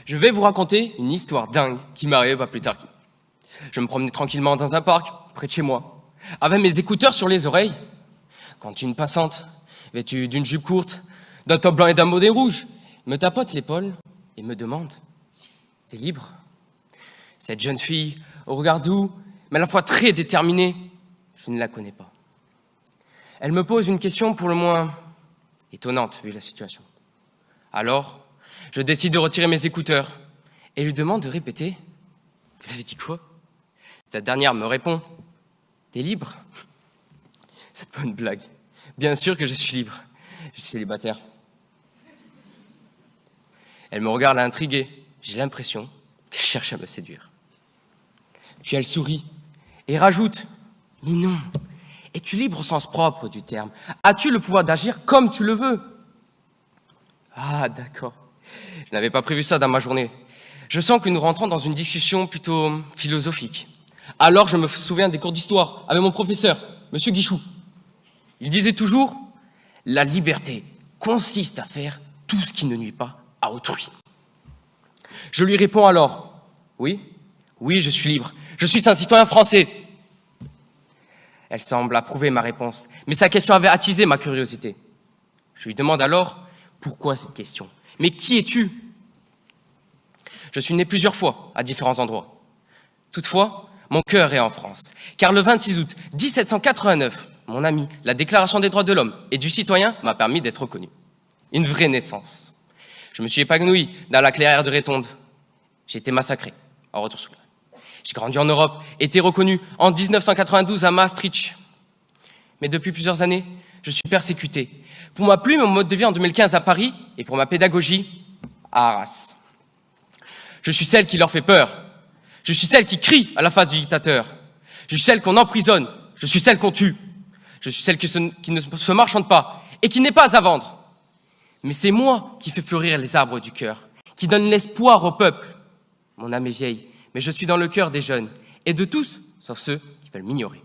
Je vais vous raconter une histoire dingue qui m'arrive pas plus tard. Je me promenais tranquillement dans un parc, près de chez moi, avec mes écouteurs sur les oreilles, quand une passante, vêtue d'une jupe courte, d'un top blanc et d'un bonnet rouge, me tapote l'épaule et me demande « T'es libre ?» Cette jeune fille, au regard doux, mais à la fois très déterminée, je ne la connais pas. Elle me pose une question pour le moins étonnante, vu la situation. Alors, je décide de retirer mes écouteurs et lui demande de répéter. « Vous avez dit quoi ?» Cette dernière me répond « T'es libre ?» Cette bonne blague. Bien sûr que je suis libre. Je suis célibataire. Elle me regarde intriguée. J'ai l'impression qu'elle cherche à me séduire. Puis elle sourit et rajoute « Mais non, es-tu libre au sens propre du terme? As-tu le pouvoir d'agir comme tu le veux ?» Ah, d'accord. Je n'avais pas prévu ça dans ma journée. Je sens que nous rentrons dans une discussion plutôt philosophique. Alors je me souviens des cours d'histoire avec mon professeur, Monsieur Guichou. Il disait toujours « La liberté consiste à faire tout ce qui ne nuit pas à autrui. » Je lui réponds alors « Oui, je suis libre. Je suis un citoyen français. » Elle semble approuver ma réponse, mais sa question avait attisé ma curiosité. Je lui demande alors « Pourquoi cette question? Mais qui es-tu » Je suis né plusieurs fois à différents endroits. Toutefois, mon cœur est en France, car le 26 août 1789, mon ami, la Déclaration des droits de l'homme et du citoyen m'a permis d'être reconnu. Une vraie naissance. Je me suis épanoui dans la clairière de Rétonde. J'ai été massacré en retour sur Grève. J'ai grandi en Europe, été reconnu en 1992 à Maastricht. Mais depuis plusieurs années, je suis persécuté. Pour ma plume et mon mode de vie en 2015 à Paris et pour ma pédagogie à Arras. Je suis celle qui leur fait peur. Je suis celle qui crie à la face du dictateur. Je suis celle qu'on emprisonne. Je suis celle qu'on tue. Je suis celle qui ne se marchande pas et qui n'est pas à vendre. Mais c'est moi qui fais fleurir les arbres du cœur, qui donne l'espoir au peuple. Mon âme est vieille, mais je suis dans le cœur des jeunes et de tous, sauf ceux qui veulent m'ignorer.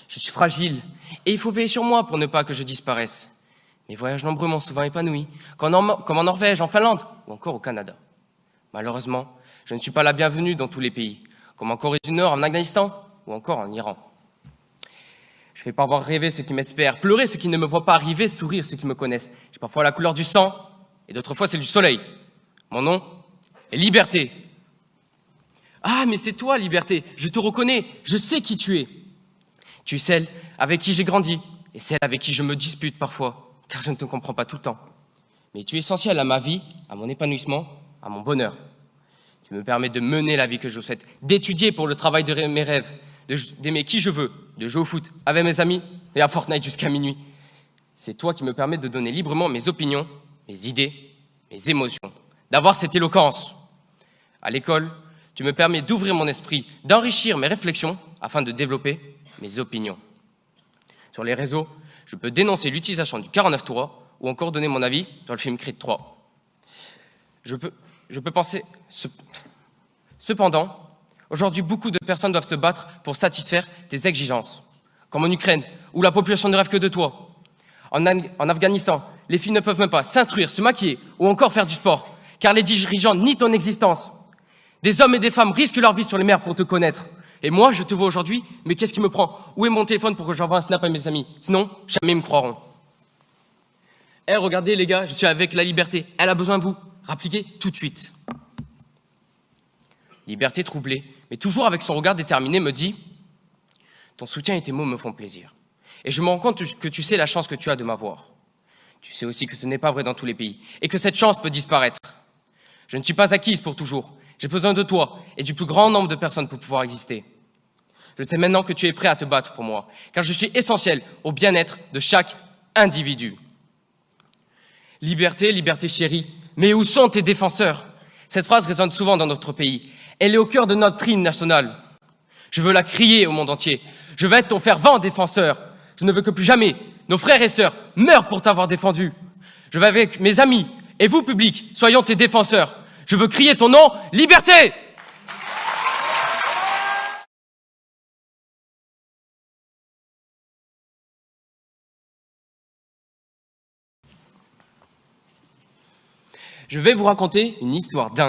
Je suis fragile et il faut veiller sur moi pour ne pas que je disparaisse. Mes voyages nombreux m'ont souvent épanoui, comme en Norvège, en Finlande ou encore au Canada. Malheureusement, je ne suis pas la bienvenue dans tous les pays, comme en Corée du Nord, en Afghanistan ou encore en Iran. Je fais parfois rêver ceux qui m'espèrent, pleurer ceux qui ne me voient pas arriver, sourire ceux qui me connaissent. J'ai parfois la couleur du sang et d'autres fois celle du soleil. Mon nom est Liberté. Ah, mais c'est toi, Liberté, je te reconnais, je sais qui tu es. Tu es celle avec qui j'ai grandi et celle avec qui je me dispute parfois, car je ne te comprends pas tout le temps. Mais tu es essentielle à ma vie, à mon épanouissement, à mon bonheur. Tu me permets de mener la vie que je souhaite, d'étudier pour le travail de mes rêves, d'aimer qui je veux, de jouer au foot avec mes amis et à Fortnite jusqu'à minuit. C'est toi qui me permets de donner librement mes opinions, mes idées, mes émotions, d'avoir cette éloquence. À l'école, tu me permets d'ouvrir mon esprit, d'enrichir mes réflexions afin de développer mes opinions. Sur les réseaux, je peux dénoncer l'utilisation du 49.3 ou encore donner mon avis sur le film Creed 3. Je peux penser... Cependant, aujourd'hui, beaucoup de personnes doivent se battre pour satisfaire tes exigences, comme en Ukraine, où la population ne rêve que de toi. En Afghanistan, les filles ne peuvent même pas s'instruire, se maquiller ou encore faire du sport, car les dirigeants nient ton existence. Des hommes et des femmes risquent leur vie sur les mers pour te connaître. Et moi, je te vois aujourd'hui, mais qu'est-ce qui me prend? Où est mon téléphone pour que j'envoie un snap à mes amis? Sinon, jamais ils me croiront. Regardez les gars, je suis avec la Liberté. Elle a besoin de vous. Rappliquez tout de suite. Liberté troublée, mais toujours avec son regard déterminé, me dit « Ton soutien et tes mots me font plaisir. Et je me rends compte que tu sais la chance que tu as de m'avoir. Tu sais aussi que ce n'est pas vrai dans tous les pays et que cette chance peut disparaître. Je ne suis pas acquise pour toujours. J'ai besoin de toi et du plus grand nombre de personnes pour pouvoir exister. Je sais maintenant que tu es prêt à te battre pour moi, car je suis essentiel au bien-être de chaque individu. Liberté, liberté chérie, mais où sont tes défenseurs? Cette phrase résonne souvent dans notre pays. Elle est au cœur de notre hymne national. Je veux la crier au monde entier. Je veux être ton fervent défenseur. Je ne veux que plus jamais nos frères et sœurs meurent pour t'avoir défendu. Je veux avec mes amis et vous, public, soyons tes défenseurs. Je veux crier ton nom, liberté! Je vais vous raconter une histoire dingue.